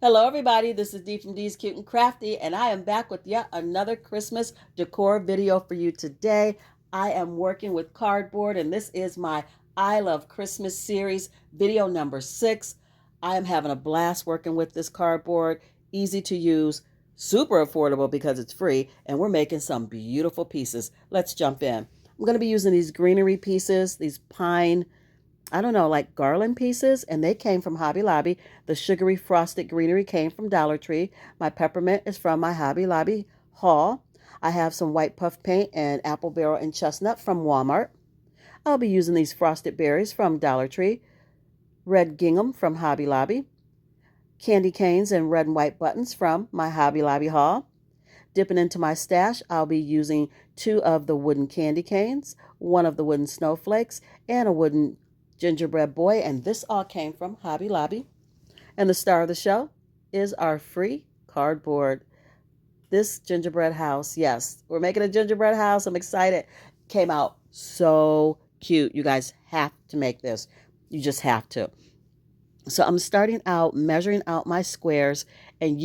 Hello, everybody. This is Dee from Dee's Cute and Crafty, and I am back with yet another Christmas decor video for you today. I am working with cardboard, and this is my I Love Christmas series, video number 6. I am having a blast working with this cardboard. Easy to use, super affordable because it's free, and we're making some beautiful pieces. Let's jump in. I'm going to be using these greenery pieces, these pine, I don't know, like garland pieces, and they came from Hobby Lobby. The sugary frosted greenery came from Dollar Tree. My peppermint is from my Hobby Lobby haul. I have some white puff paint and apple barrel and chestnut from Walmart. I'll be using these frosted berries from Dollar Tree, red gingham from Hobby Lobby, candy canes and red and white buttons from my Hobby Lobby haul. Dipping into my stash, I'll be using 2 of the wooden candy canes, 1 of the wooden snowflakes, and a wooden gingerbread boy, and this all came from Hobby Lobby. And the star of the show is our free cardboard. This gingerbread house, yes, we're making a gingerbread house. I'm excited. Came out so cute. You guys have to make this. You just have to. So I'm starting out measuring out my squares, and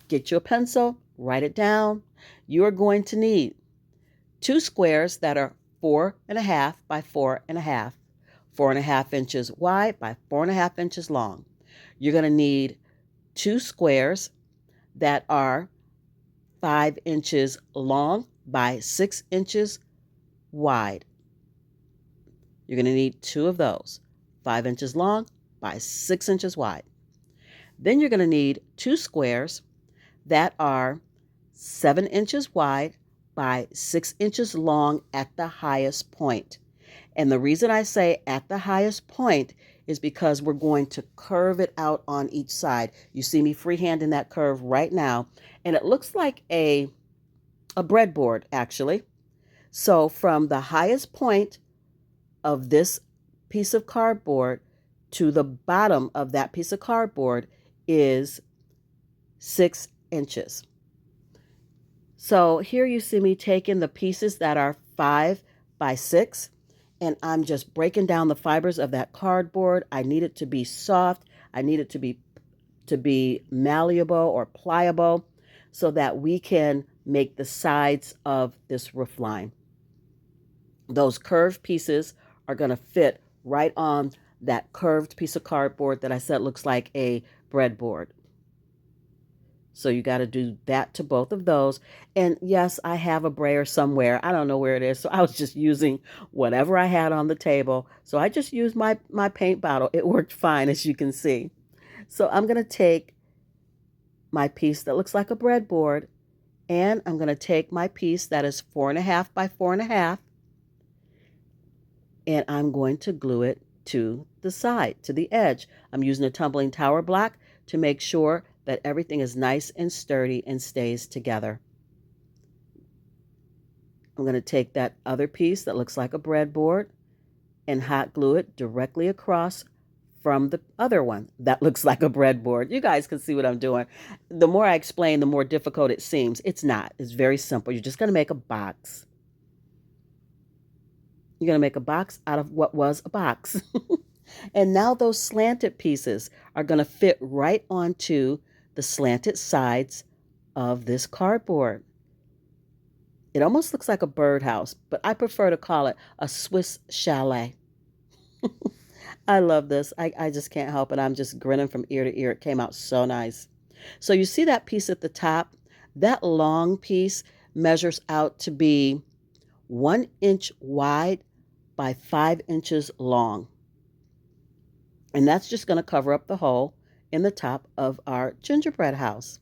get you a pencil, write it down. You are going to need 2 squares that are 4.5 by 4.5. 4.5 inches wide by 4.5 inches long. You're going to need 2 squares that are 5 inches long by 6 inches wide. You're going to need 2 of those, 5 inches long by 6 inches wide. Then you're going to need 2 squares that are 7 inches wide by 6 inches long at the highest point. And the reason I say at the highest point is because we're going to curve it out on each side. You see me freehanding that curve right now, and it looks like a breadboard, actually. So from the highest point of this piece of cardboard to the bottom of that piece of cardboard is 6 inches. So here you see me taking the pieces that are 5 by 6, and I'm just breaking down the fibers of that cardboard. I need it to be soft. I need it to be malleable or pliable so that we can make the sides of this roof line. Those curved pieces are going to fit right on that curved piece of cardboard that I said looks like a breadboard. So you got to do that to both of those. And yes, I have a brayer somewhere. I don't know where it is. So I was just using whatever I had on the table. So I just used my paint bottle. It worked fine, as you can see. So I'm going to take my piece that looks like a breadboard, and I'm going to take my piece that is 4.5 by 4.5, and I'm going to glue it to the side, to the edge. I'm using a tumbling tower block to make sure that everything is nice and sturdy and stays together. I'm going to take that other piece that looks like a breadboard and hot glue it directly across from the other one that looks like a breadboard. You guys can see what I'm doing. The more I explain, the more difficult it seems. It's not. It's very simple. You're just going to make a box. You're going to make a box out of what was a box. And now those slanted pieces are going to fit right onto the slanted sides of this cardboard. It almost looks like a birdhouse, but I prefer to call it a Swiss chalet. I love this. I just can't help it. I'm just grinning from ear to ear. It came out so nice. So you see that piece at the top? That long piece measures out to be 1 inch wide by 5 inches long. And that's just going to cover up the hole in the top of our gingerbread house.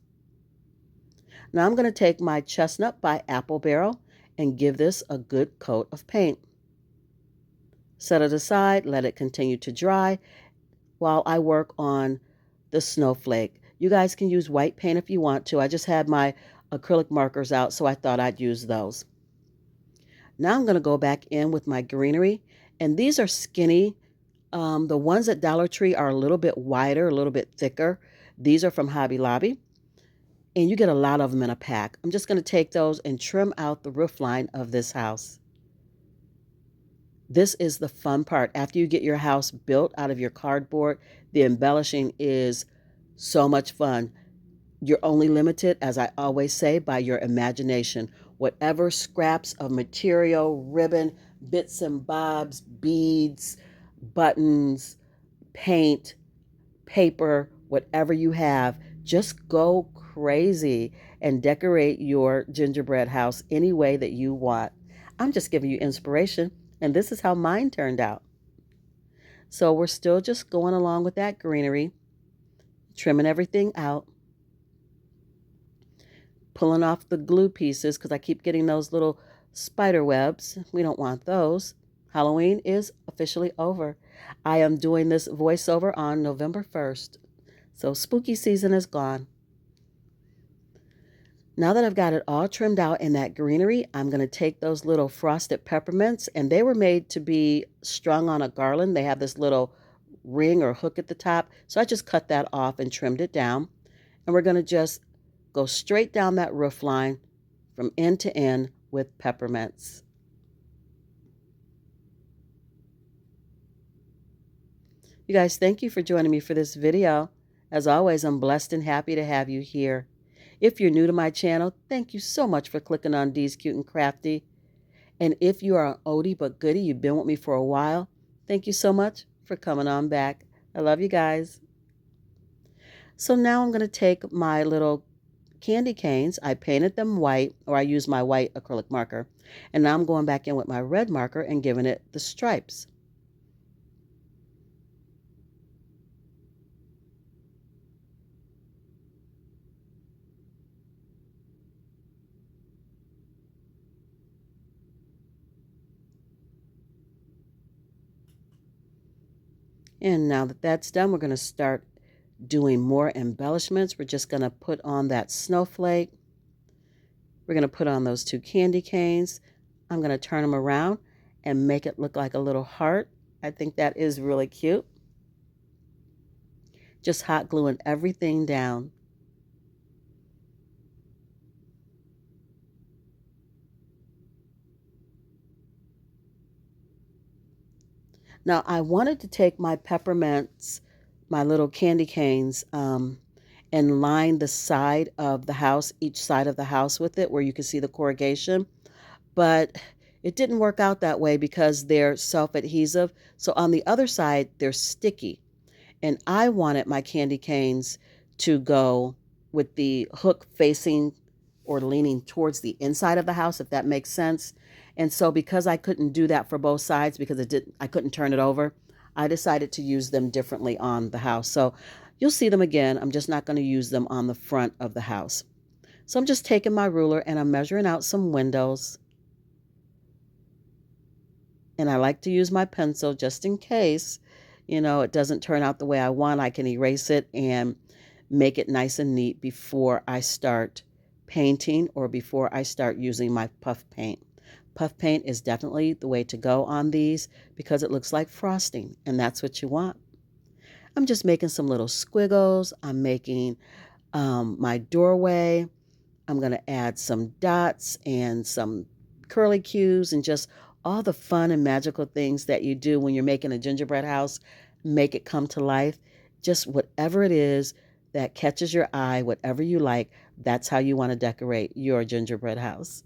Now I'm going to take my chestnut by apple barrel and give this a good coat of paint. Set it aside, let it continue to dry while I work on the snowflake. You guys can use white paint if you want to. I just had my acrylic markers out, so I thought I'd use those. Now I'm going to go back in with my greenery, and these are skinny. The ones at Dollar Tree are a little bit wider, a little bit thicker. These are from Hobby Lobby, and you get a lot of them in a pack. I'm just going to take those and trim out the roof line of this house. This is the fun part. After you get your house built out of your cardboard, the embellishing is So much fun. You're only limited, as I always say, by your imagination. Whatever scraps of material, ribbon, bits and bobs, beads, buttons, paint, paper, whatever you have, just go crazy and decorate your gingerbread house any way that you want. I'm just giving you inspiration, and this is how mine turned out. So we're still just going along with that greenery, trimming everything out, pulling off the glue pieces because I keep getting those little spider webs. We don't want those. Halloween is officially over. I am doing this voiceover on November 1st. So spooky season is gone. Now that I've got it all trimmed out in that greenery, I'm going to take those little frosted peppermints, and they were made to be strung on a garland. They have this little ring or hook at the top. So I just cut that off and trimmed it down. And we're going to just go straight down that roof line from end to end with peppermints. You guys, thank you for joining me for this video. As always, I'm blessed and happy to have you here. If you're new to my channel, thank you so much for clicking on D's Cute and Crafty. And if you are an oldie but goodie, you've been with me for a while, thank you so much for coming on back. I love you guys. So now I'm going to take my little candy canes. I painted them white, or I used my white acrylic marker. And now I'm going back in with my red marker and giving it the stripes. And now that that's done, we're going to start doing more embellishments. We're just going to put on that snowflake. We're going to put on those two candy canes. I'm going to turn them around and make it look like a little heart. I think that is really cute. Just hot gluing everything down. Now I wanted to take my peppermints, my little candy canes, and line the side of the house, each side of the house with it where you can see the corrugation. But it didn't work out that way because they're self-adhesive. So on the other side, they're sticky. And I wanted my candy canes to go with the hook facing or leaning towards the inside of the house, if that makes sense. And so because I couldn't do that for both sides because I couldn't turn it over, I decided to use them differently on the house. So you'll see them again. I'm just not going to use them on the front of the house. So I'm just taking my ruler and I'm measuring out some windows. And I like to use my pencil just in case, it doesn't turn out the way I want. I can erase it and make it nice and neat before I start painting or before I start using my puff paint. Puff paint is definitely the way to go on these because it looks like frosting, and that's what you want. I'm just making some little squiggles. I'm making my doorway. I'm going to add some dots and some curly cues and just all the fun and magical things that you do when you're making a gingerbread house. Make it come to life. Just whatever it is that catches your eye, whatever you like, that's how you want to decorate your gingerbread house.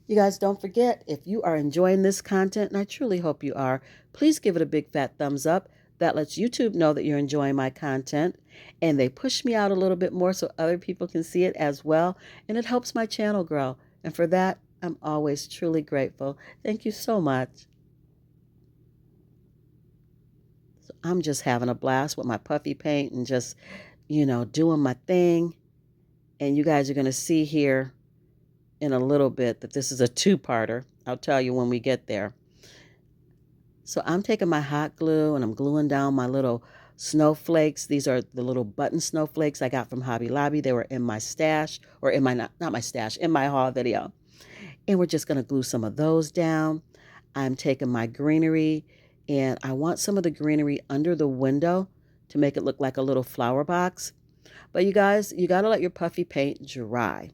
You guys, don't forget, if you are enjoying this content, and I truly hope you are, please give it a big fat thumbs up. That lets YouTube know that you're enjoying my content, and they push me out a little bit more so other people can see it as well, and it helps my channel grow. And for that, I'm always truly grateful. Thank you so much. So I'm just having a blast with my puffy paint and just, doing my thing. And you guys are going to see here in a little bit that this is a two-parter. I'll tell you when we get there. So I'm taking my hot glue and I'm gluing down my little snowflakes. These are the little button snowflakes I got from Hobby Lobby. They were in my stash, or in my, not my stash, in my haul video. And we're just going to glue some of those down. I'm taking my greenery and I want some of the greenery under the window to make it look like a little flower box. But you guys, you got to let your puffy paint dry.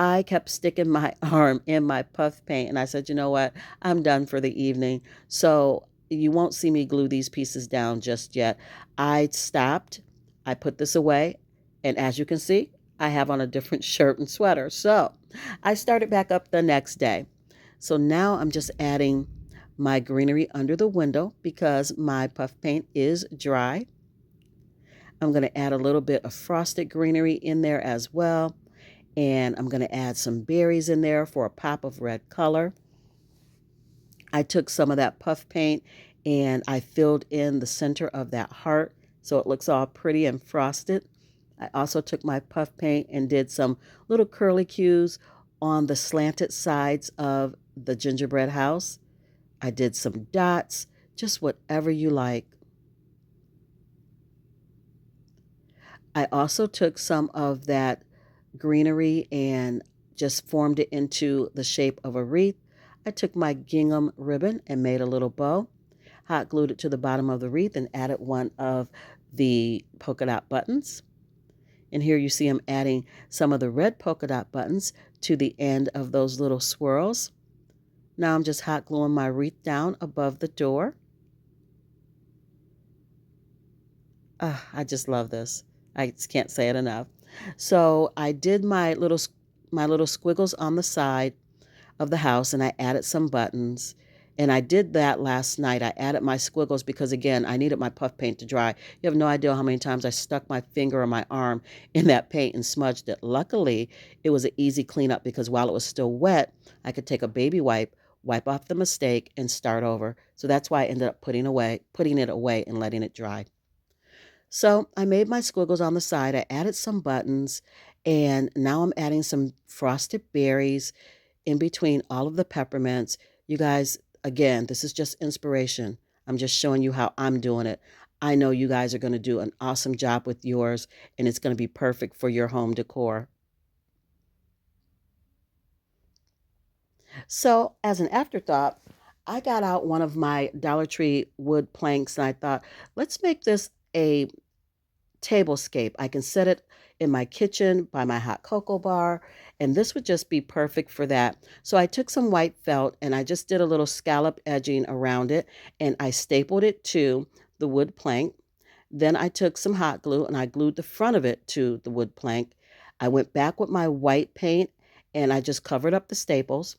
I kept sticking my arm in my puff paint and I said, you know what? I'm done for the evening. So you won't see me glue these pieces down just yet. I stopped, I put this away, and as you can see, I have on a different shirt and sweater. So I started back up the next day. So now I'm just adding my greenery under the window because my puff paint is dry. I'm going to add a little bit of frosted greenery in there as well. And I'm going to add some berries in there for a pop of red color. I took some of that puff paint and I filled in the center of that heart so it looks all pretty and frosted. I also took my puff paint and did some little curlicues on the slanted sides of the gingerbread house. I did some dots, just whatever you like. I also took some of that greenery and just formed it into the shape of a wreath. I took my gingham ribbon and made a little bow, hot glued it to the bottom of the wreath and added one of the polka dot buttons. And here you see I'm adding some of the red polka dot buttons to the end of those little swirls. Now I'm just hot gluing my wreath down above the door. I just love this. I just can't say it enough. So I did my little squiggles on the side of the house and I added some buttons. And I did that last night. I added my squiggles because again, I needed my puff paint to dry. You have no idea how many times I stuck my finger or my arm in that paint and smudged it. Luckily, it was an easy cleanup because while it was still wet, I could take a baby wipe, wipe off the mistake and start over. So that's why I ended up putting it away and letting it dry. So I made my squiggles on the side. I added some buttons and now I'm adding some frosted berries in between all of the peppermints. You guys, again, this is just inspiration. I'm just showing you how I'm doing it. I know you guys are going to do an awesome job with yours and it's going to be perfect for your home decor. So as an afterthought, I got out one of my Dollar Tree wood planks and I thought, let's make this a tablescape. I can set it in my kitchen by my hot cocoa bar, and this would just be perfect for that. So I took some white felt and I just did a little scallop edging around it and I stapled it to the wood plank. Then I took some hot glue and I glued the front of it to the wood plank. I went back with my white paint and I just covered up the staples.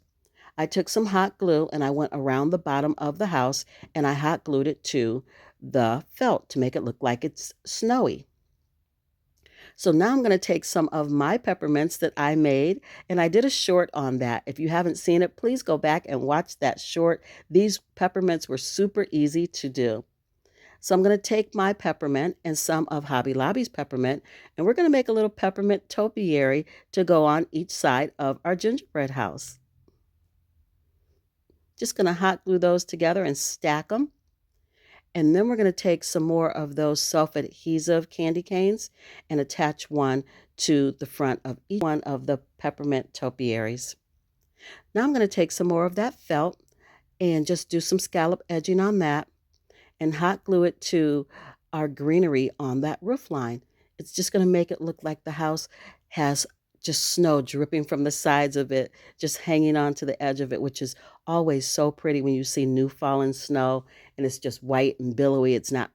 I took some hot glue and I went around the bottom of the house and I hot glued it to the felt to make it look like it's snowy. So now I'm going to take some of my peppermints that I made, and I did a short on that. If you haven't seen it, please go back and watch that short. These peppermints were super easy to do. So I'm going to take my peppermint and some of Hobby Lobby's peppermint, and we're going to make a little peppermint topiary to go on each side of our gingerbread house. Just going to hot glue those together and stack them. And then we're going to take some more of those self-adhesive candy canes and attach one to the front of each one of the peppermint topiaries. Now I'm going to take some more of that felt and just do some scallop edging on that and hot glue it to our greenery on that roof line. It's just going to make it look like the house has just snow dripping from the sides of it, just hanging on to the edge of it, which is always so pretty when you see new fallen snow and it's just white and billowy. It's not,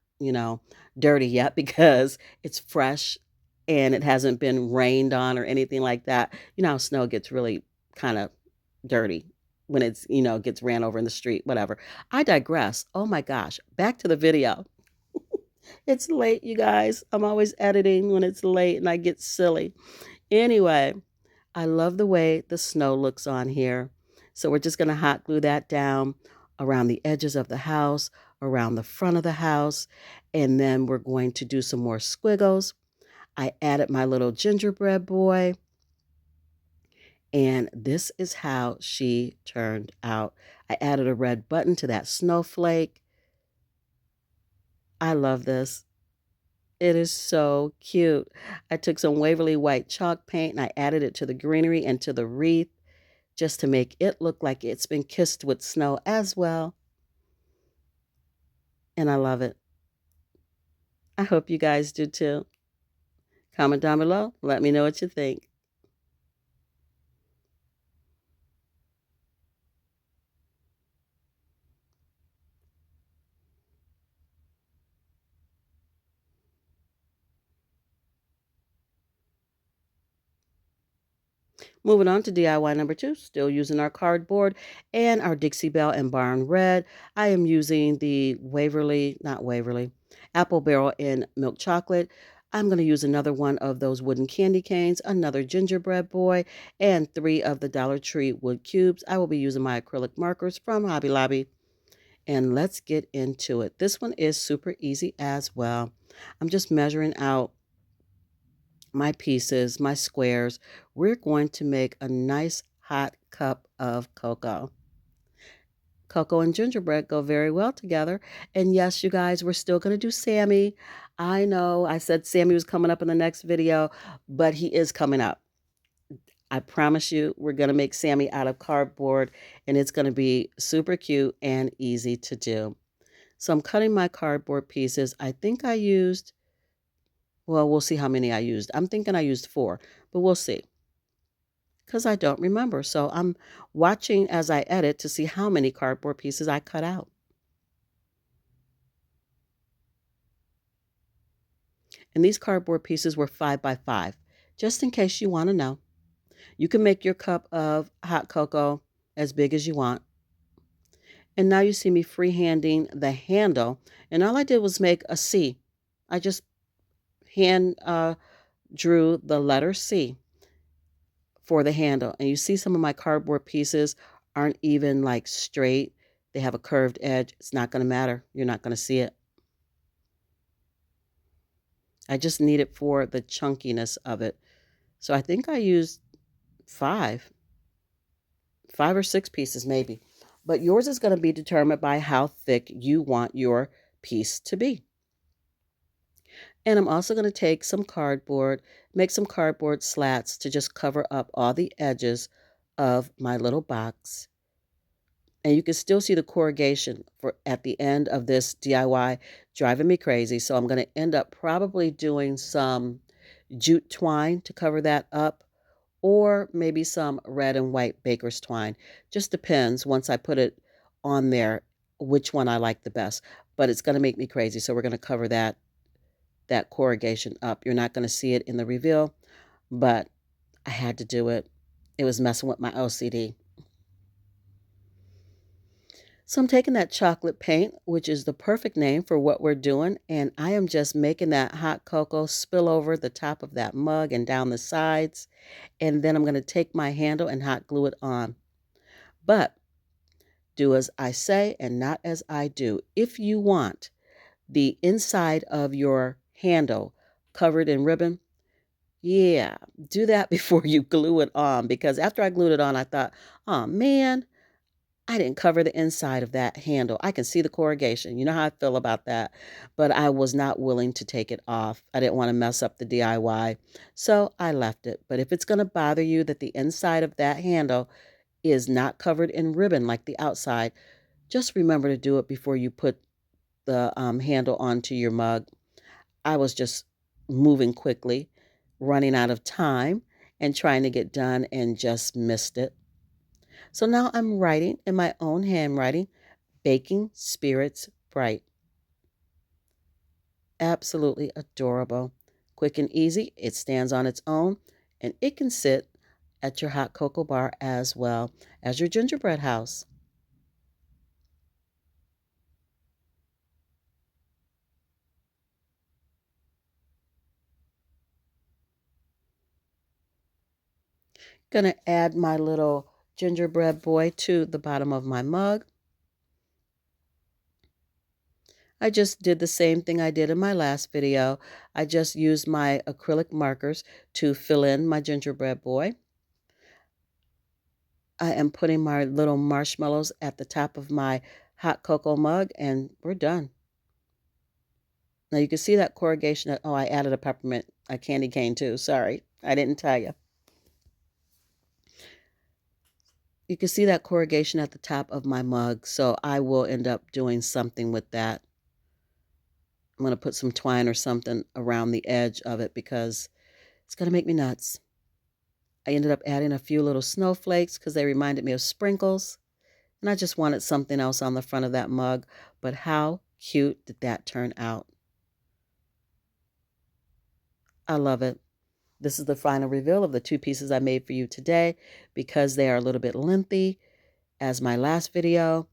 dirty yet because it's fresh and it hasn't been rained on or anything like that. You know how snow gets really kind of dirty when it's, gets ran over in the street, whatever. I digress. Oh my gosh. Back to the video. It's late, you guys. I'm always editing when it's late and I get silly. Anyway, I love the way the snow looks on here. So we're just going to hot glue that down around the edges of the house, around the front of the house, and then we're going to do some more squiggles. I added my little gingerbread boy, and this is how she turned out. I added a red button to that snowflake. I love this. It is so cute. I took some Waverly White chalk paint and I added it to the greenery and to the wreath just to make it look like it's been kissed with snow as well. And I love it. I hope you guys do too. Comment down below. Let me know what you think. Moving on to DIY number 2, still using our cardboard and our Dixie Belle and Barn Red. I am using the not Waverly, Apple Barrel in milk chocolate. I'm going to use another one of those wooden candy canes, another gingerbread boy, and 3 of the Dollar Tree wood cubes. I will be using my acrylic markers from Hobby Lobby. And let's get into it. This one is super easy as well. I'm just measuring out my pieces, my squares. We're going to make a nice hot cup of cocoa. Cocoa and gingerbread go very well together. And yes, you guys, we're still going to do Sammy. I know I said Sammy was coming up in the next video, but he is coming up. I promise you, we're going to make Sammy out of cardboard, and it's going to be super cute and easy to do. So I'm cutting my cardboard pieces. I think I used, well, we'll see how many I used. I'm thinking I used 4, but we'll see because I don't remember. So I'm watching as I edit to see how many cardboard pieces I cut out. And these cardboard pieces were 5 by 5, just in case you want to know. You can make your cup of hot cocoa as big as you want. And now you see me freehanding the handle. And all I did was make a C. I just hand drew the letter C for the handle. And you see some of my cardboard pieces aren't even like straight. They have a curved edge. It's not going to matter. You're not going to see it. I just need it for the chunkiness of it. So I think I used 5 or 6 pieces maybe. But yours is going to be determined by how thick you want your piece to be. And I'm also going to take some cardboard, make some cardboard slats to just cover up all the edges of my little box. And you can still see the corrugation for at the end of this DIY driving me crazy. So I'm going to end up probably doing some jute twine to cover that up, or maybe some red and white baker's twine. Just depends once I put it on there which one I like the best. But it's going to make me crazy. So we're going to cover that corrugation up. You're not going to see it in the reveal, but I had to do it. It was messing with my OCD. So I'm taking that chocolate paint, which is the perfect name for what we're doing, and I am just making that hot cocoa spill over the top of that mug and down the sides, and then I'm going to take my handle and hot glue it on. But do as I say and not as I do. If you want the inside of your handle covered in ribbon, yeah, do that before you glue it on, because after I glued it on, I thought, oh man, I didn't cover the inside of that handle. I can see the corrugation. You know how I feel about that. But I was not willing to take it off. I didn't want to mess up the DIY. So I left it. But if it's going to bother you that the inside of that handle is not covered in ribbon like the outside, just remember to do it before you put the handle onto your mug. I was just moving quickly, running out of time, and trying to get done and just missed it. So now I'm writing in my own handwriting, Baking Spirits Bright. Absolutely adorable. Quick and easy. It stands on its own, and it can sit at your hot cocoa bar as well as your gingerbread house. Gonna add my little gingerbread boy to the bottom of my mug. I just did the same thing I did in my last video. I just used my acrylic markers to fill in my gingerbread boy. I am putting my little marshmallows at the top of my hot cocoa mug, and we're done. Now you can see that corrugation. Oh, I added a candy cane too. Sorry, I didn't tell you. You can see that corrugation at the top of my mug, so I will end up doing something with that. I'm going to put some twine or something around the edge of it because it's going to make me nuts. I ended up adding a few little snowflakes because they reminded me of sprinkles. And I just wanted something else on the front of that mug. But how cute did that turn out? I love it. This is the final reveal of the 2 pieces I made for you today. Because they are a little bit lengthy, as my last video,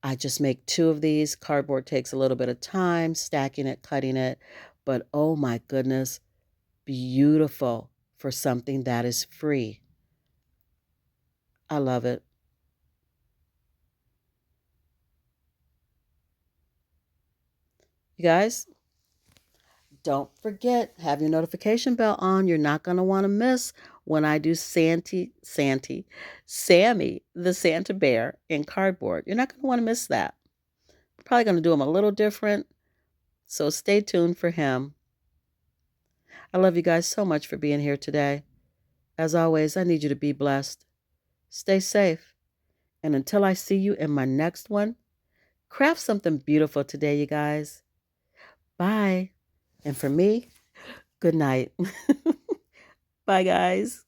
I just make 2 of these. Cardboard takes a little bit of time, stacking it, cutting it, but oh my goodness, beautiful for something that is free. I love it. You guys, don't forget, have your notification bell on. You're not going to want to miss when I do Sammy, the Santa Bear in cardboard. You're not going to want to miss that. I'm probably going to do him a little different, so stay tuned for him. I love you guys so much for being here today. As always, I need you to be blessed. Stay safe. And until I see you in my next one, craft something beautiful today, you guys. Bye. And for me, good night. Bye, guys.